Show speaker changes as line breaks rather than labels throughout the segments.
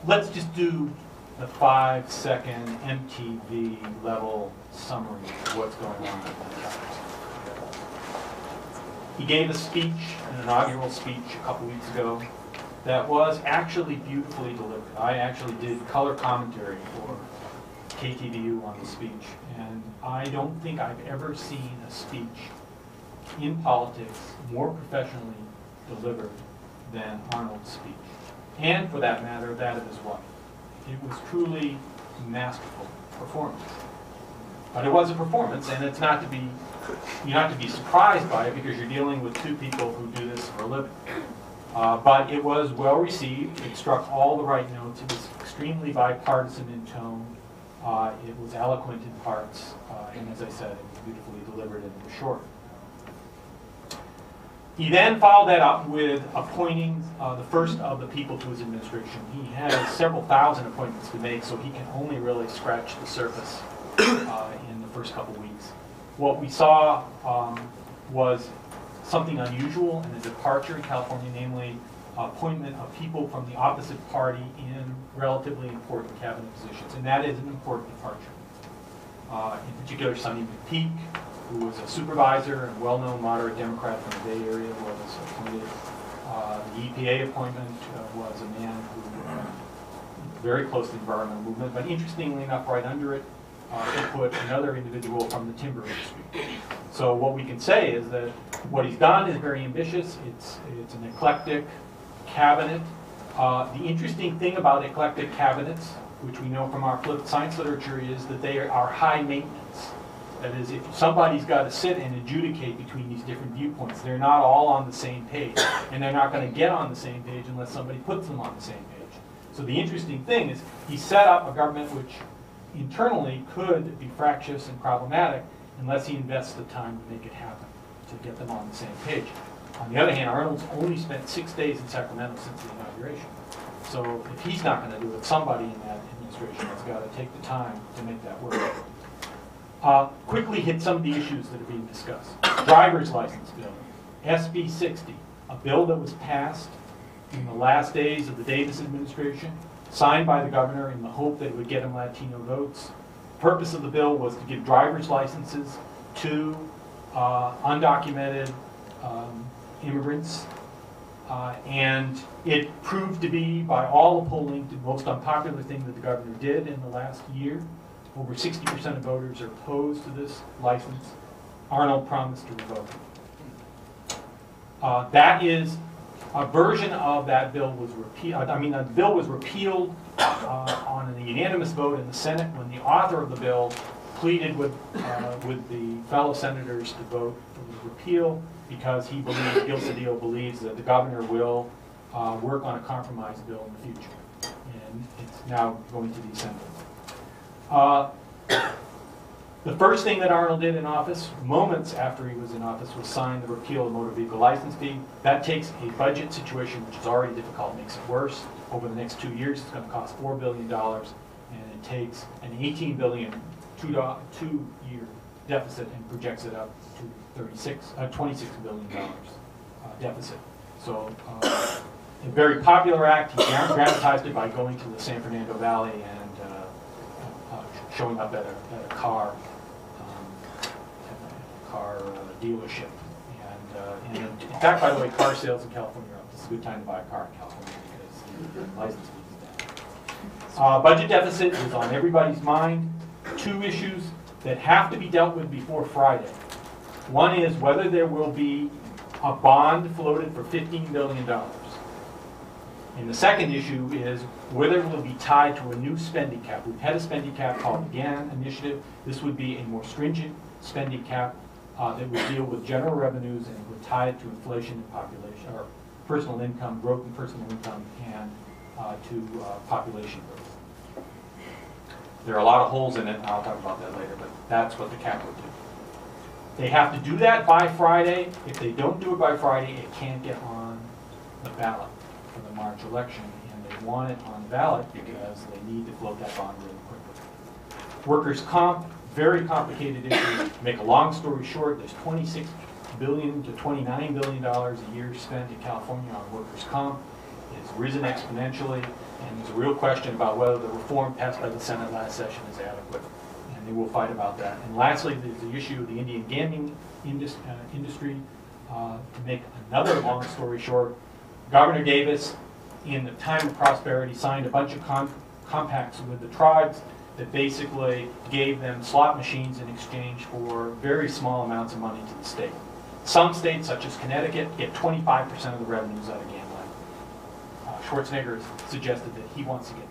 Let's just do the 5-second MTV level summary of what's going on in the chapters. He gave a speech, an inaugural speech a couple weeks ago that was actually beautifully delivered. I actually did color commentary for KTVU on the speech, and I don't think I've ever seen a speech in politics more professionally delivered than Arnold's speech. And for that matter, that of his wife. It was truly masterful performance. But it was a performance, and it's not to be, you're not to be surprised by it because you're dealing with two people who do this for a living. But it was well received. It struck all the right notes. It was extremely bipartisan in tone. It was eloquent in parts, and as I said, it was beautifully delivered and it was short. He then followed that up with appointing the first of the people to his administration. He has several thousand appointments to make, so he can only really scratch the surface in the first couple weeks. What we saw was something unusual in a departure in California, namely appointment of people from the opposite party in relatively important cabinet positions, and that is an important departure. In particular, Sonny McPeak, who was a supervisor and well-known moderate Democrat from the Bay Area, was appointed. The EPA appointment was a man who was very close to the environmental movement, but interestingly enough, right under it, he put another individual from the timber industry. So what we can say is that what he's done is very ambitious. It's an eclectic cabinet. The interesting thing about eclectic cabinets, which we know from our political science literature, is that they are high maintenance. That is, if somebody's got to sit and adjudicate between these different viewpoints, they're not all on the same page. And they're not going to get on the same page unless somebody puts them on the same page. So the interesting thing is he set up a government which internally could be fractious and problematic unless he invests the time to make it happen, to get them on the same page. On the other hand, Arnold's only spent 6 days in Sacramento since the inauguration. So if he's not going to do it, somebody in that administration has got to take the time to make that work. Quickly hit some of the issues that are being discussed. Driver's license bill, SB 60, a bill that was passed in the last days of the Davis administration, signed by the governor in the hope that it would get him Latino votes. The purpose of the bill was to give driver's licenses to undocumented immigrants, and it proved to be, by all the polling, the most unpopular thing that the governor did in the last year. Over 60% of voters are opposed to this license. Arnold promised to revoke it. That is, a version of that bill was repealed. The bill was repealed on a unanimous vote in the Senate when the author of the bill pleaded with the fellow senators to vote for the repeal because he believes, Gil Cedillo believes that the governor will work on a compromise bill in the future. And it's now going to the Assembly. The first thing that Arnold did in office, moments after he was in office, was sign the repeal of the motor vehicle license fee. That takes a budget situation, which is already difficult, makes it worse. Over the next 2 years, it's going to cost $4 billion, and it takes an $18 billion two-year deficit and projects it up to $26 billion deficit. So a very popular act. He dramatized it by going to the San Fernando Valley and showing up at a car dealership. And in fact, by the way, car sales in California are up. This is a good time to buy a car in California because the license fee is down. Budget deficit is on everybody's mind. Two issues that have to be dealt with before Friday. One is whether there will be a bond floated for $15 billion. And the second issue is whether it will be tied to a new spending cap. We've had a spending cap called the GAN initiative. This would be a more stringent spending cap that would deal with general revenues and would tie it to inflation and population, or personal income, growth in personal income, and to population growth. There are a lot of holes in it, and I'll talk about that later, but that's what the cap would do. They have to do that by Friday. If they don't do it by Friday, it can't get on the ballot for the March election, and they want it on the ballot because they need to float that bond really quickly. Workers' comp, very complicated issue. To make a long story short, there's $26 billion to $29 billion a year spent in California on workers' comp. It's risen exponentially, and there's a real question about whether the reform passed by the Senate last session is adequate, and they will fight about that. And lastly, there's the issue of the Indian gambling industry. To make another long story short, Governor Davis, in the time of prosperity, signed a bunch of compacts with the tribes that basically gave them slot machines in exchange for very small amounts of money to the state. Some states, such as Connecticut, get 25% of the revenues out of gambling. Schwarzenegger has suggested that he wants to get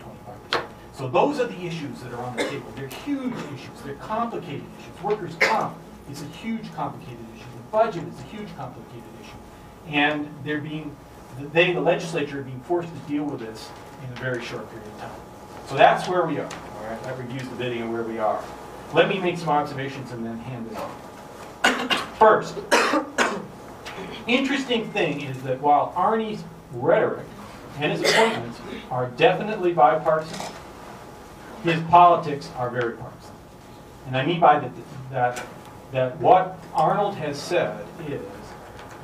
25%. So those are the issues that are on the table. They're huge issues. They're complicated issues. Workers' comp is a huge complicated issue. The budget is a huge complicated issue. And the legislature, are being forced to deal with this in a very short period of time. So that's where we are. All right? That reviews the bidding and where we are. Let me make some observations and then hand it on. First, interesting thing is that while Arnie's rhetoric and his appointments are definitely bipartisan, his politics are very partisan. And I mean by that what Arnold has said is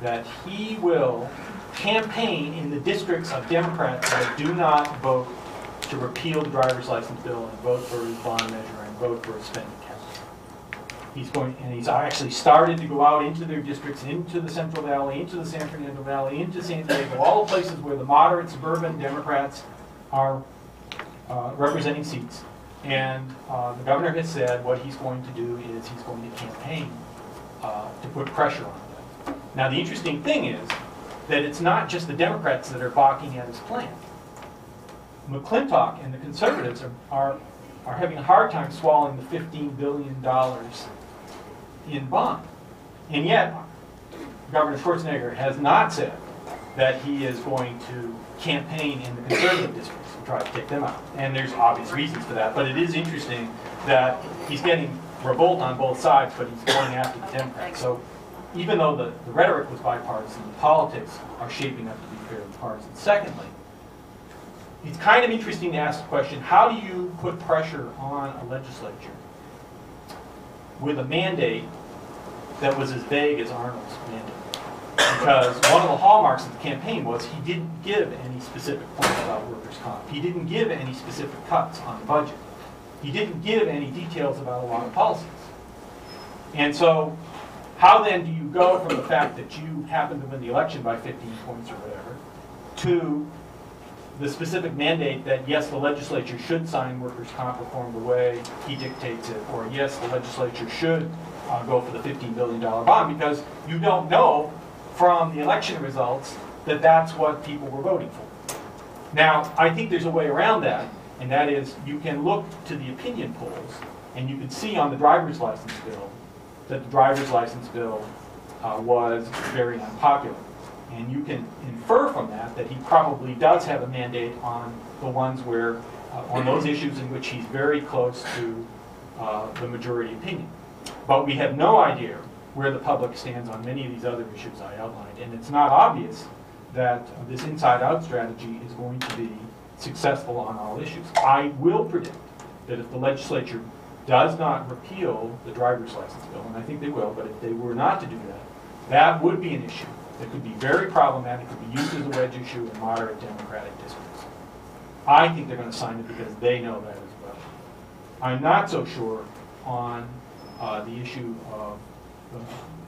that he will campaign in the districts of Democrats that do not vote to repeal the driver's license bill and vote for his bond measure and vote for a spending cap. He's actually started to go out into their districts, into the Central Valley, into the San Fernando Valley, into San Diego, all the places where the moderate suburban Democrats are representing seats. And the governor has said what he's going to do is he's going to campaign to put pressure on them. Now, the interesting thing is that it's not just the Democrats that are balking at his plan. McClintock and the conservatives are having a hard time swallowing the $15 billion in bond. And yet, Governor Schwarzenegger has not said that he is going to campaign in the conservative districts to try to kick them out. And there's obvious reasons for that, but it is interesting that he's getting revolt on both sides, but he's going after the Democrats. So even though the rhetoric was bipartisan, the politics are shaping up to be fairly partisan. Secondly, it's kind of interesting to ask the question, how do you put pressure on a legislature with a mandate that was as vague as Arnold's mandate? Because one of the hallmarks of the campaign was he didn't give any specific points about workers' comp. He didn't give any specific cuts on the budget. He didn't give any details about a lot of policies. And so how then do you go from the fact that you happen to win the election by 15 points or whatever to the specific mandate that, yes, the legislature should sign workers' comp reform the way he dictates it, or yes, the legislature should go for the $15 billion bond, because you don't know from the election results that that's what people were voting for. Now, I think there's a way around that, and that is you can look to the opinion polls, and you can see on the driver's license bill that the driver's license bill was very unpopular. And you can infer from that that he probably does have a mandate on the ones where, on those issues in which he's very close to the majority opinion. But we have no idea where the public stands on many of these other issues I outlined. And it's not obvious that this inside-out strategy is going to be successful on all issues. I will predict that if the legislature does not repeal the driver's license bill, and I think they will, but if they were not to do that, that would be an issue that could be very problematic, could be used as a wedge issue in moderate Democratic districts. I think they're going to sign it because they know that as well. I'm not so sure on the issue of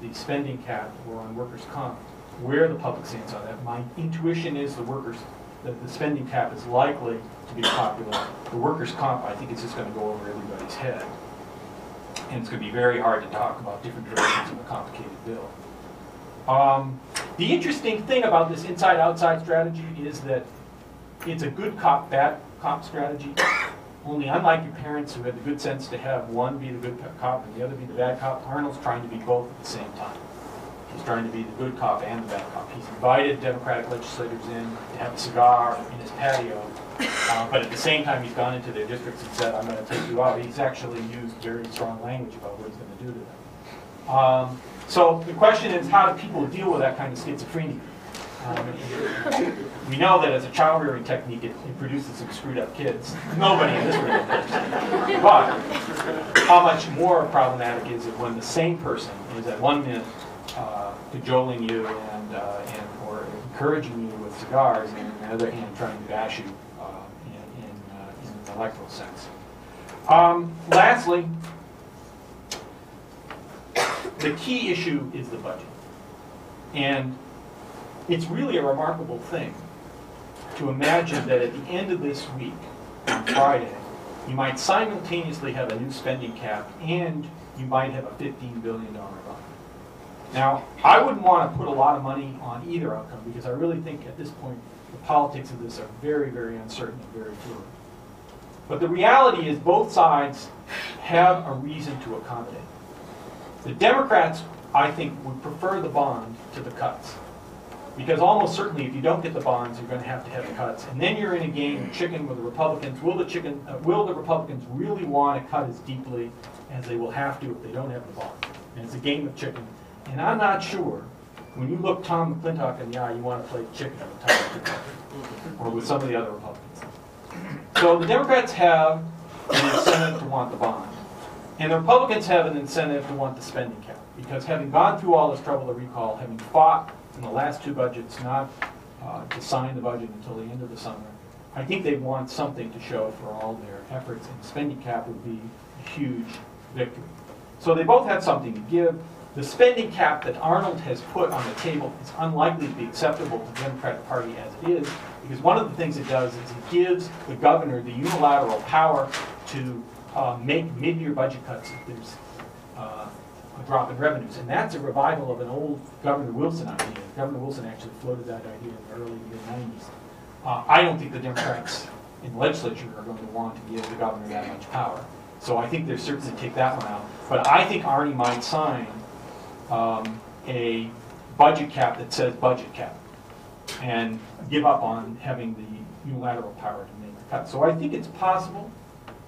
the spending cap or on workers' comp, where the public stands on that. My intuition is that the spending cap is likely to be popular. The workers' comp, I think, is just going to go over everybody's head. And it's going to be very hard to talk about different directions of a complicated bill. The interesting thing about this inside-outside strategy is that it's a good cop, bad cop strategy. Only unlike your parents who had the good sense to have one be the good cop and the other be the bad cop, Arnold's trying to be both at the same time. He's trying to be the good cop and the bad cop. He's invited Democratic legislators in to have a cigar in his patio, but at the same time he's gone into their districts and said, I'm going to take you out. He's actually used very strong language about what he's going to do to them. So the question is, how do people deal with that kind of schizophrenia? We know that as a child rearing technique, it produces some screwed up kids. Nobody in this room does. But how much more problematic is it when the same person is at one minute cajoling you and or encouraging you with cigars, and on the other hand trying to bash you in an electoral sense. Lastly, the key issue is the budget. And it's really a remarkable thing to imagine that at the end of this week, on Friday, you might simultaneously have a new spending cap and you might have a $15 billion bond. Now, I wouldn't want to put a lot of money on either outcome because I really think at this point the politics of this are very, very uncertain and very fluid. But the reality is both sides have a reason to accommodate. The Democrats, I think, would prefer the bond to the cuts. Because almost certainly if you don't get the bonds, you're going to have the cuts. And then you're in a game of chicken with the Republicans. Will the Republicans really want to cut as deeply as they will have to if they don't have the bond? And it's a game of chicken. And I'm not sure, when you look Tom McClintock in the eye, you want to play chicken with Tom McClintock or with some of the other Republicans. So the Democrats have an incentive to want the bond. And the Republicans have an incentive to want the spending cap. Because having gone through all this trouble to recall, having fought in the last two budgets not to sign the budget until the end of the summer, I think they want something to show for all their efforts, and the spending cap would be a huge victory. So they both have something to give. The spending cap that Arnold has put on the table is unlikely to be acceptable to the Democratic Party as it is, because one of the things it does is it gives the governor the unilateral power to make mid-year budget cuts if there's a drop in revenues. And that's a revival of an old Governor Wilson idea. Governor Wilson actually floated that idea in the early mid-90s. I don't think the Democrats in the legislature are going to want to give the governor that much power. So I think they'll certainly take that one out. But I think Arnie might sign a budget cap that says budget cap and give up on having the unilateral power to make the cut. So I think it's possible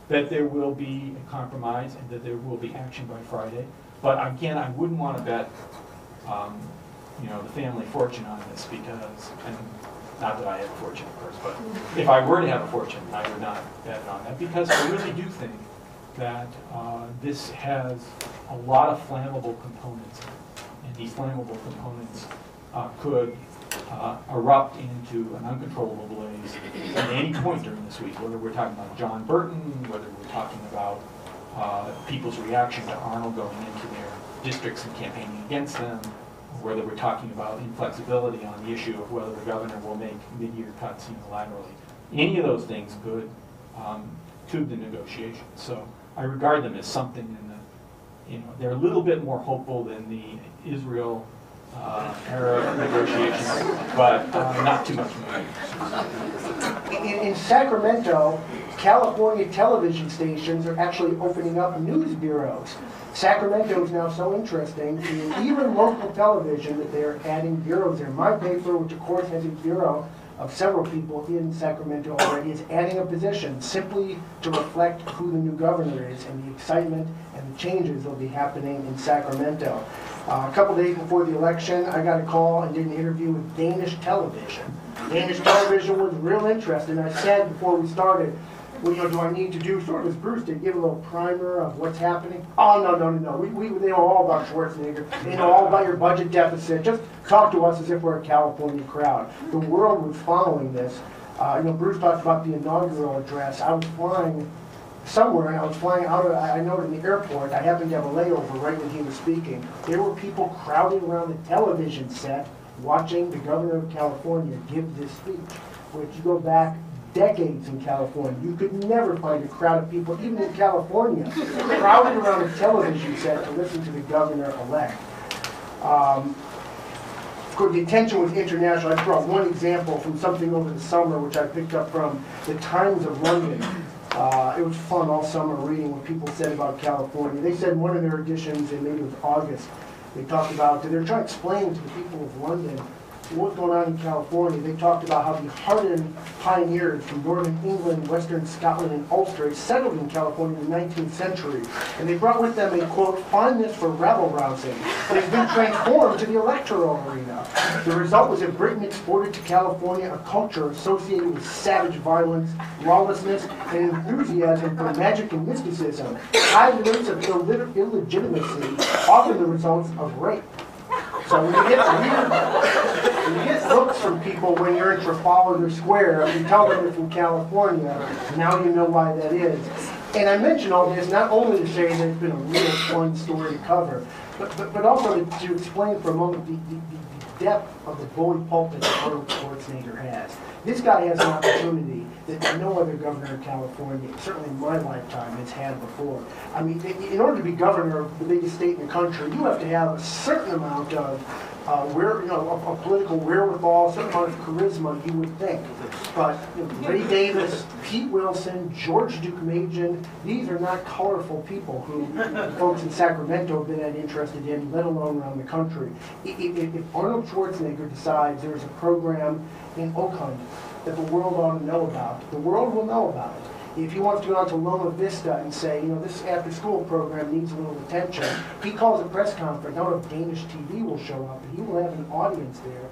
that there will be a compromise and that there will be action by Friday. But again, I wouldn't want to bet the family fortune on this because, and not that I have a fortune, of course, but if I were to have a fortune, I would not bet on that because I really do think that this has a lot of flammable components in it. And these flammable components could erupt into an uncontrollable blaze at any point during this week, whether we're talking about John Burton, whether we're talking about people's reaction to Arnold going into their districts and campaigning against them, or whether we're talking about inflexibility on the issue of whether the governor will make mid-year cuts unilaterally. Any of those things could tube the negotiations. So I regard them as something in the, they're a little bit more hopeful than the Israel era negotiations, but not too much more.
In Sacramento, California television stations are actually opening up news bureaus. Sacramento is now so interesting in even local television that they're adding bureaus there. My paper, which of course has a bureau of several people in Sacramento already, is adding a position simply to reflect who the new governor is and the excitement and the changes that will be happening in Sacramento. A couple days before the election, I got a call and did an interview with Danish television. Danish television was real interesting. I said before we started, well, do I need to do sort of as Bruce did, give a little primer of what's happening? Oh, no. They know all about Schwarzenegger. They know all about your budget deficit. Just talk to us as if we're a California crowd. The world was following this. Bruce talked about the inaugural address. I was flying somewhere, and I was flying out of, I know in the airport, I happened to have a layover right when he was speaking. There were people crowding around the television set watching the governor of California give this speech, which you go back decades in California. You could never find a crowd of people, even in California, crowded around a television set to listen to the governor-elect. Of course, the attention was international. I brought one example from something over the summer, which I picked up from the Times of London. It was fun all summer reading what people said about California. They said in one of their editions, and maybe it was August, They talked about, they're trying to explain to the people of London what's going on in California. They talked about how the hardened pioneers from northern England, western Scotland, and Ulster settled in California in the 19th century. And they brought with them a, quote, fondness for rabble-rousing that has been transformed to the electoral arena. The result was that Britain exported to California a culture associated with savage violence, lawlessness, and enthusiasm for magic and mysticism, high rates of illegitimacy, often the results of rape. So when you get looks from people when you're in Trafalgar Square, if you tell them you're from California, now you know why that is. And I mention all this not only to say that it's been a real fun story to cover, but also to explain for a moment the depth of the bully pulpit that Arnold Schwarzenegger has. This guy has an opportunity that no other governor of California, certainly in my lifetime, has had before. I mean, in order to be governor of the biggest state in the country, you have to have a certain amount of of political wherewithal, a certain amount of charisma, you would think. But Ray Davis, Pete Wilson, George Duke Majan, these are not colorful people who folks in Sacramento have been that interested in, let alone around the country. If Arnold Schwarzenegger decides there's a program in Oakland that the world ought to know about, the world will know about it. If he wants to go out to Loma Vista and say, this after-school program needs a little attention, he calls a press conference. I don't know if Danish TV will show up, but he will have an audience there.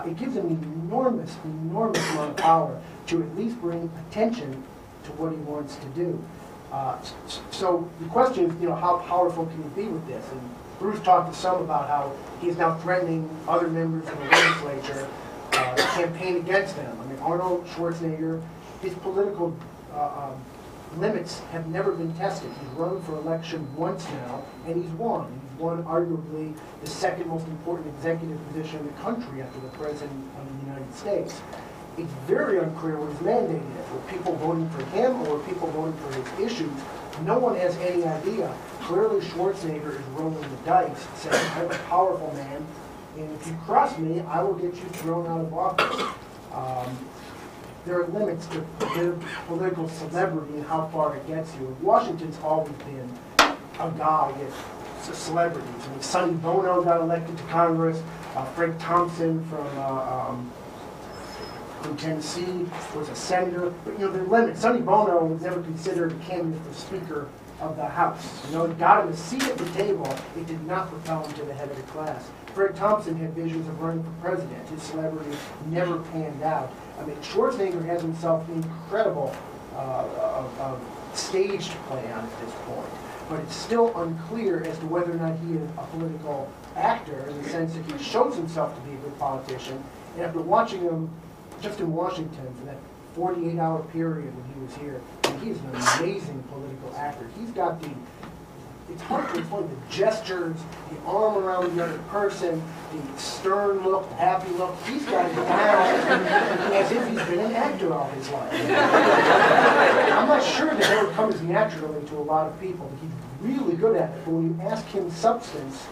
It gives him an enormous amount of power to at least bring attention to what he wants to do. So the question is, how powerful can he be with this? And Bruce talked to some about how he is now threatening other members of the legislature to campaign against them. I mean, Arnold Schwarzenegger, his political limits have never been tested. He's run for election once now, and he's won. He's won arguably the second most important executive position in the country after the President of the United States. It's very unclear what his mandate is. Were people voting for him or were people voting for his issues? No one has any idea. Clearly Schwarzenegger is rolling the dice, saying, I'm a powerful man, and if you cross me, I will get you thrown out of office. There are limits to political celebrity and how far it gets you. Washington's always been a guy with celebrities. I mean, Sonny Bono got elected to Congress. Frank Thompson from Tennessee was a senator. But there are limits. Sonny Bono was never considered a candidate for Speaker of the House. It got him a seat at the table. It did not propel him to the head of the class. Frank Thompson had visions of running for president. His celebrity never panned out. I mean, Schwarzenegger has himself an incredible staged plan at this point, but it's still unclear as to whether or not he is a political actor in the sense that he shows himself to be a good politician. And after watching him just in Washington for that 48-hour period when he was here, he's an amazing political actor. He's got it's hard to explain the gestures, the arm around the other person, the stern look, the happy look. He's got it down as if he's been an actor all his life. I'm not sure that it would come as naturally to a lot of people, but he's really good at it. But when you ask him substance,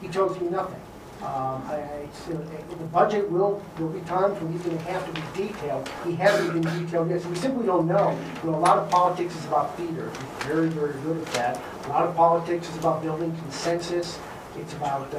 he tells you nothing. The budget will be times when he's going to have to be detailed. He hasn't been detailed yet, so we simply don't know. A lot of politics is about theater. He's very, very good at that. A lot of politics is about building consensus. It's about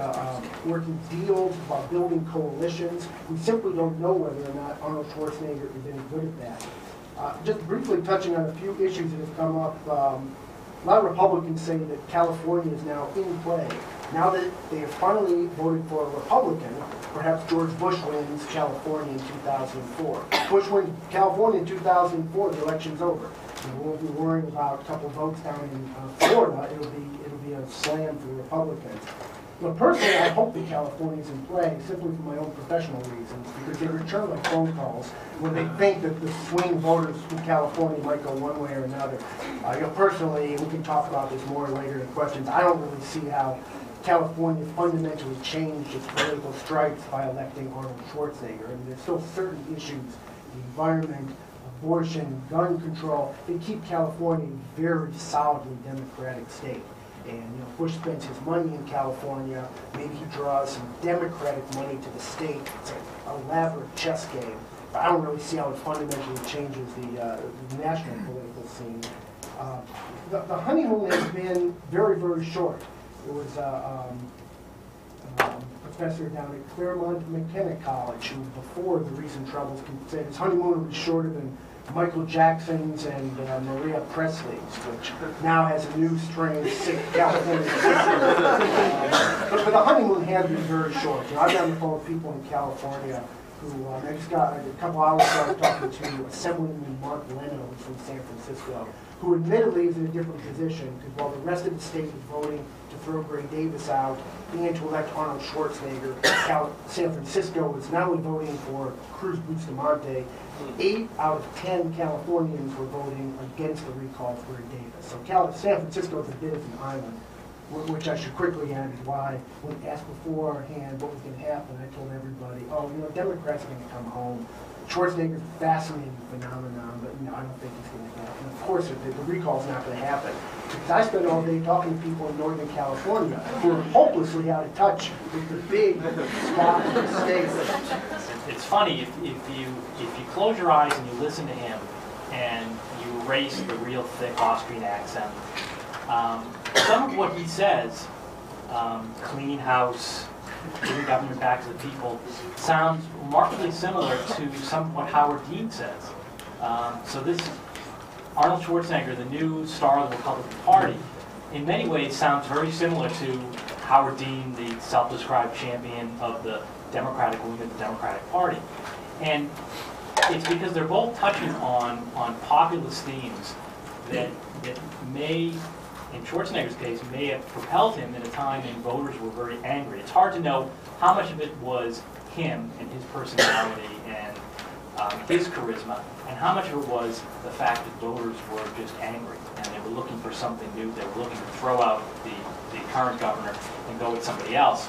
working deals, about building coalitions. We simply don't know whether or not Arnold Schwarzenegger is any good at that. Just briefly touching on a few issues that have come up. A lot of Republicans say that California is now in play. Now that they have finally voted for a Republican, perhaps George Bush wins California in 2004. Bush wins California in 2004, the election's over. We won't be worrying about a couple votes down in Florida. It'll be a slam for the Republicans. Personally, I hope that California's in play simply for my own professional reasons, because they return my phone calls when they think that the swing voters from California might go one way or another. Personally, we can talk about this more later in questions. I don't really see how California fundamentally changed its political stripes by electing Arnold Schwarzenegger. And there's still certain issues, the environment, abortion, gun control, they keep California a very solidly Democratic state. And Bush spends his money in California. Maybe he draws some Democratic money to the state. It's an elaborate chess game. But I don't really see how it fundamentally changes the national political scene. The honeymoon has been very, very short. It was professor down at Claremont McKenna College, who before the recent troubles said his honeymoon was shorter than Michael Jackson's and Maria Presley's, which now has a new strain, sick California. But the honeymoon has been very short. You know, I've been on the phone with people in California who, I just got a couple hours ago, I was talking to Assemblyman Marc from San Francisco, who admittedly is in a different position, because while the rest of the state is voting to throw Gray Davis out and to elect Arnold Schwarzenegger, San Francisco is not only voting for Cruz Bustamante, 8 out of 10 Californians were voting against the recall of Gray Davis. So San Francisco is a bit of an island, which I should quickly add is why, when asked beforehand what was going to happen, I told everybody, oh, you know, Democrats are going to come home. Schwarzenegger's a fascinating phenomenon, but you know, I don't think it's going to happen. Of course, the recall is not going to happen. Because I spend all day talking to people in Northern California who are hopelessly out of touch with the big spot in the state.
It's funny, if you close your eyes and you listen to him and you erase the real thick Austrian accent, some of what he says, clean house, giving government back to the people, sounds remarkably similar to some of what Howard Dean says. So this Arnold Schwarzenegger, the new star of the Republican Party, in many ways sounds very similar to Howard Dean, the self-described champion of the Democratic wing of the Democratic Party. And it's because they're both touching on populist themes that may, in Schwarzenegger's case, may have propelled him at a time when voters were very angry. It's hard to know how much of it was him and his personality and his charisma, and how much of it was the fact that voters were just angry and they were looking for something new. They were looking to throw out the current governor and go with somebody else.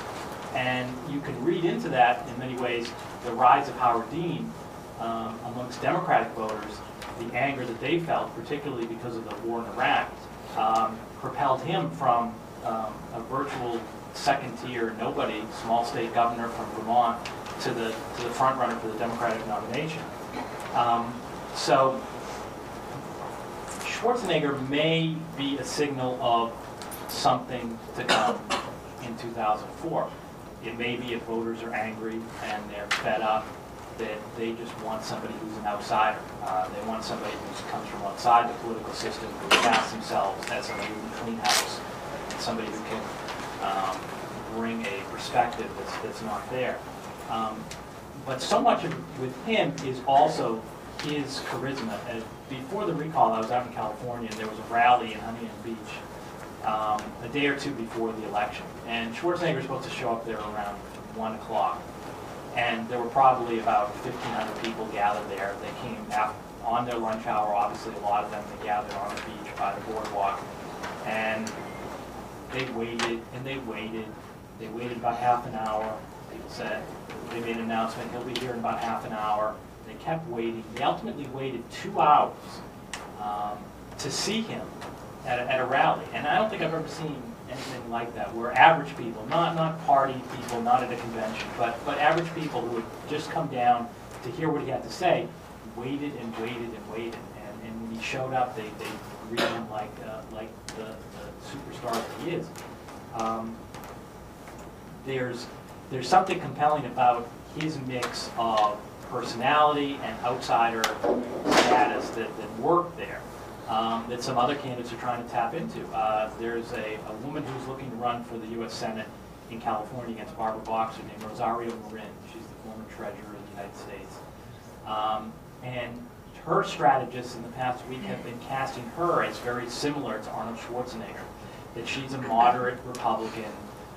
And you can read into that, in many ways, the rise of Howard Dean amongst Democratic voters, the anger that they felt, particularly because of the war in Iraq, propelled him from a virtual second-tier nobody, small state governor from Vermont, to the front runner for the Democratic nomination. So Schwarzenegger may be a signal of something to come in 2004. It may be if voters are angry and they're fed up, that they just want somebody who's an outsider. They want somebody who comes from outside the political system, who casts themselves as a new clean house, somebody who can bring a perspective that's not there. But so much with him is also his charisma. Before the recall, I was out in California, and there was a rally in Huntington Beach a day or two before the election. And Schwarzenegger was supposed to show up there around 1 o'clock. And there were probably about 1,500 people gathered there. They came on their lunch hour, obviously a lot of them, they gathered on the beach by the boardwalk. And they waited, and they waited. They waited about half an hour. People said, they made an announcement, he'll be here in about half an hour. They kept waiting. They ultimately waited 2 hours to see him at a rally. And I don't think I've ever seen anything like that, where average people, not party people, not at a convention, but average people who had just come down to hear what he had to say, waited and waited and waited. And when he showed up, they greeted him like the superstar that he is. There's something compelling about his mix of personality and outsider status that worked there, that some other candidates are trying to tap into. There's a woman who's looking to run for the U.S. Senate in California against Barbara Boxer named Rosario Marin. She's the former treasurer of the United States. And her strategists in the past week have been casting her as very similar to Arnold Schwarzenegger, that she's a moderate Republican,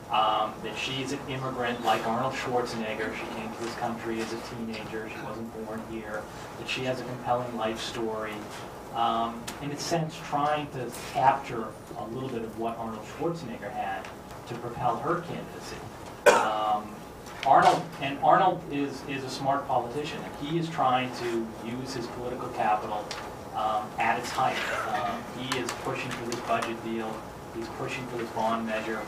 that she's an immigrant like Arnold Schwarzenegger. She came to this country as a teenager. She wasn't born here. That she has a compelling life story. In a sense, trying to capture a little bit of what Arnold Schwarzenegger had to propel her candidacy. Arnold is a smart politician. He is trying to use his political capital at its height. He is pushing for this budget deal. He's pushing for this bond measure.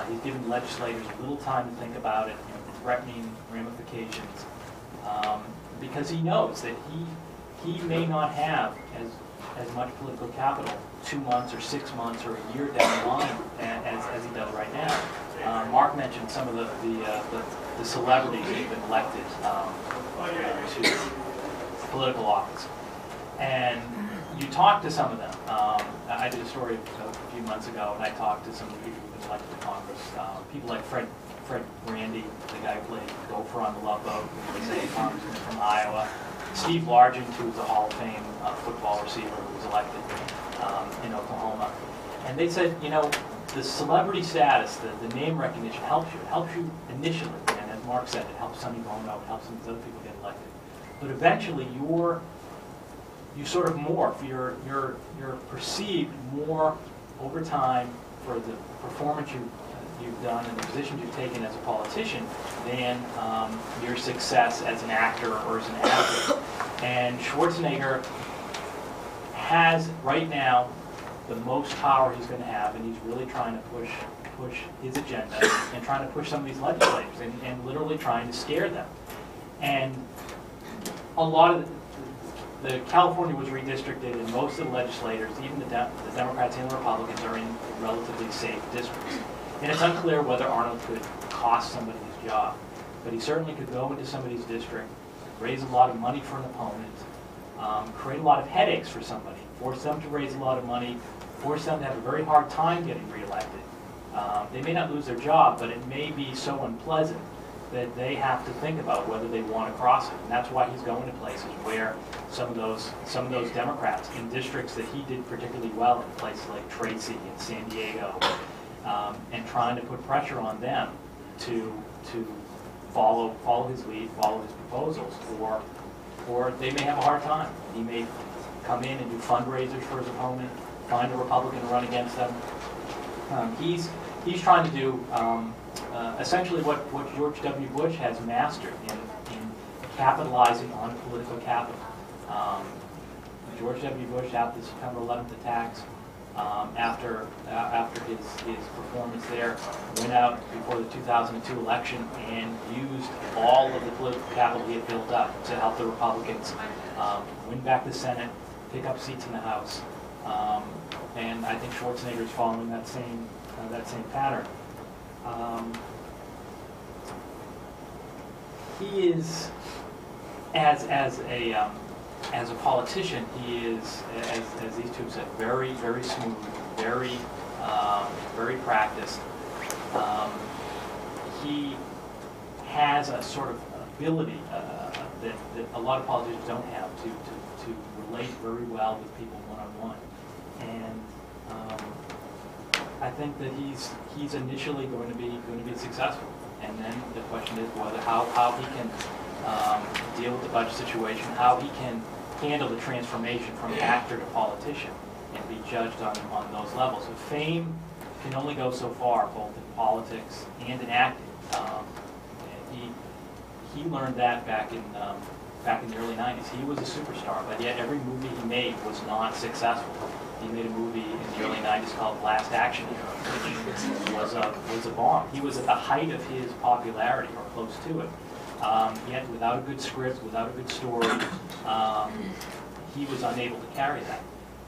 He's giving legislators a little time to think about it, threatening ramifications, because he knows that he may not have as much political capital 2 months or 6 months or a year down the line as he does right now. Marc mentioned some of the celebrities that have been elected to political office. And you talk to some of them. I did a story a few months ago, and I talked to some of the people who've been elected to Congress. People like Fred Randy, the guy who played Gopher on the Love Boat, who was a congressman from Iowa. Steve Largent, who's a Hall of Fame football receiver who was elected in Oklahoma. And they said, you know, the celebrity status, the name recognition helps you initially. And as Marc said, it helps Sonny Bono, it helps some of these other people get elected. But eventually you sort of morph, you're perceived more over time for the performance you've done and the positions you've taken as a politician than your success as an actor or as an actor. And Schwarzenegger has right now the most power he's going to have, and he's really trying to push his agenda and trying to push some of these legislators and literally trying to scare them. And a lot of the California was redistricted, and most of the legislators, even the Democrats and the Republicans, are in relatively safe districts. And it's unclear whether Arnold could cost somebody his job, but he certainly could go into somebody's district, raise a lot of money for an opponent, create a lot of headaches for somebody, force them to raise a lot of money, force them to have a very hard time getting reelected. They may not lose their job, but it may be so unpleasant that they have to think about whether they want to cross it. And that's why he's going to places where some of those Democrats in districts that he did particularly well in, places like Tracy and San Diego, and trying to put pressure on them to follow his lead, follow his proposals, or they may have a hard time. He may come in and do fundraisers for his opponent, find a Republican to run against them. He's trying to do essentially what George W. Bush has mastered in capitalizing on political capital. George W. Bush, after the September 11th attacks, after his performance there, went out before the 2002 election and used all of the political capital he had built up to help the Republicans win back the Senate, pick up seats in the House. And I think Schwarzenegger is following that same pattern. He is, as a politician, he is, as these two have said, very, very smooth, very practiced. He has a sort of ability that a lot of politicians don't have to relate very well with people one-on-one. And I think that he's initially going to be successful, and then the question is whether how he can deal with the budget situation, how he can handle the transformation from actor to politician, and be judged on those levels. So fame can only go so far, both in politics and in acting. He learned that back in the early 90s. He was a superstar, but yet every movie he made was not successful. He made a movie in the early 90s called Last Action Hero, which was a bomb. He was at the height of his popularity, or close to it. Yet without a good script, without a good story, he was unable to carry that.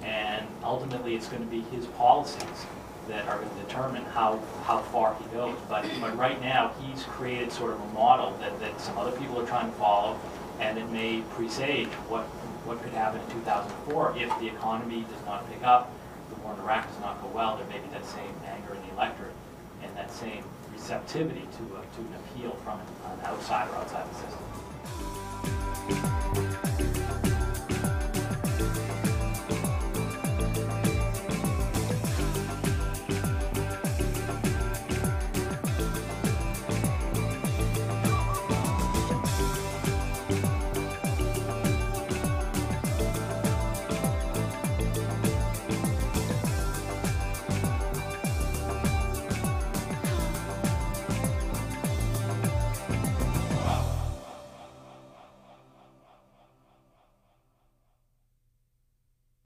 And ultimately it's going to be his policies that are going to determine how far he goes. But right now he's created sort of a model that some other people are trying to follow, and it may presage what could happen in 2004 if the economy does not pick up, the war in Iraq does not go well. There may be that same anger in the electorate and that same receptivity to an appeal from an outsider outside the system.